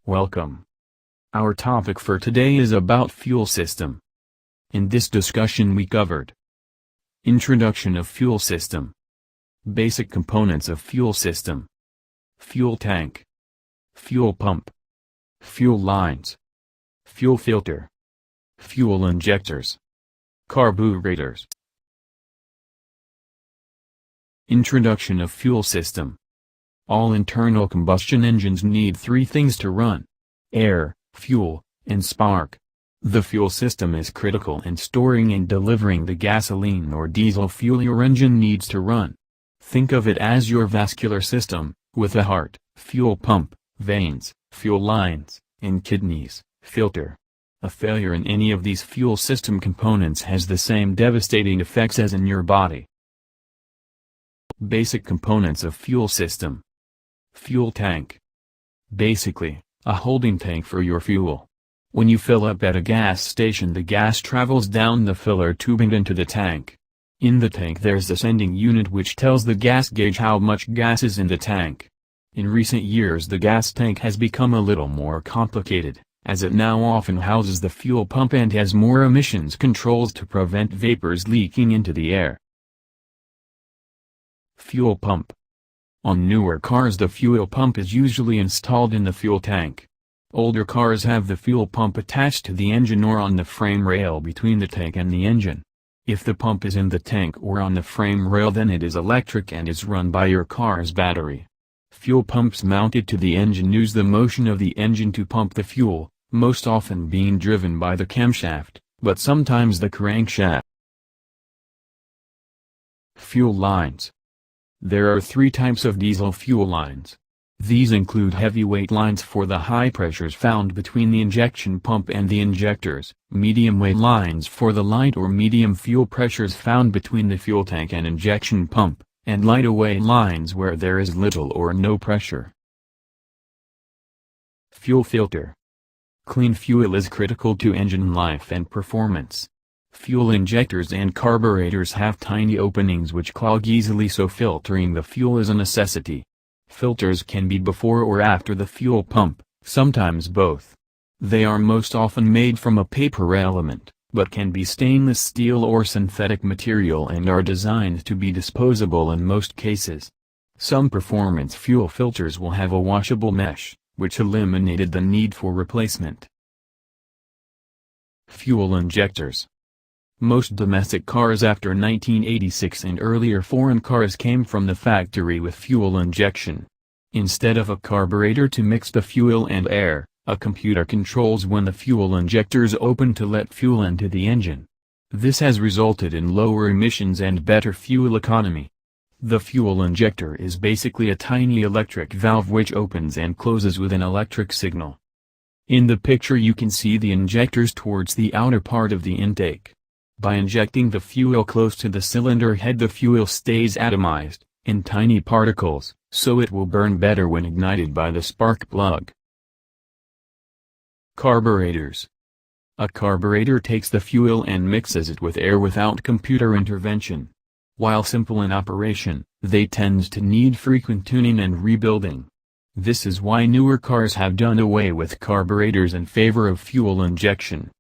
Welcome. Our topic for today is about fuel system. In this discussion we covered introduction of fuel system, basic components of fuel system, fuel tank, fuel pump, fuel lines, fuel filter, fuel injectors, carburetors. Introduction of fuel system. All internal combustion engines need three things to run: air, fuel, and spark. The fuel system is critical in storing and delivering the gasoline or diesel fuel your engine needs to run. Think of it as your vascular system, with a heart, fuel pump, veins, fuel lines, and kidneys, filter. A failure in any of these fuel system components has the same devastating effects as in your body. Basic components of fuel system. Fuel tank. Basically, a holding tank for your fuel. When you fill up at a gas station, the gas travels down the filler tube and into the tank. In the tank there's the sending unit which tells the gas gauge how much gas is in the tank. In recent years the gas tank has become a little more complicated, as it now often houses the fuel pump and has more emissions controls to prevent vapors leaking into the air. Fuel pump. On newer cars the fuel pump is usually installed in the fuel tank. Older cars have the fuel pump attached to the engine or on the frame rail between the tank and the engine. If the pump is in the tank or on the frame rail then it is electric and is run by your car's battery. Fuel pumps mounted to the engine use the motion of the engine to pump the fuel, most often being driven by the camshaft, but sometimes the crankshaft. Fuel lines. There are three types of diesel fuel lines. These include heavyweight lines for the high pressures found between the injection pump and the injectors, medium-weight lines for the light or medium fuel pressures found between the fuel tank and injection pump, and lighter-weight lines where there is little or no pressure. Fuel filter. Clean fuel is critical to engine life and performance. Fuel injectors and carburetors have tiny openings which clog easily, so filtering the fuel is a necessity. Filters can be before or after the fuel pump, sometimes both. They are most often made from a paper element, but can be stainless steel or synthetic material and are designed to be disposable in most cases. Some performance fuel filters will have a washable mesh, which eliminated the need for replacement. Fuel injectors. Most domestic cars after 1986 and earlier foreign cars came from the factory with fuel injection. Instead of a carburetor to mix the fuel and air, a computer controls when the fuel injectors open to let fuel into the engine. This has resulted in lower emissions and better fuel economy. The fuel injector is basically a tiny electric valve which opens and closes with an electric signal. In the picture you can see the injectors towards the outer part of the intake. By injecting the fuel close to the cylinder head the fuel stays atomized, in tiny particles, so it will burn better when ignited by the spark plug. Carburetors. A carburetor takes the fuel and mixes it with air without computer intervention. While simple in operation, they tend to need frequent tuning and rebuilding. This is why newer cars have done away with carburetors in favor of fuel injection.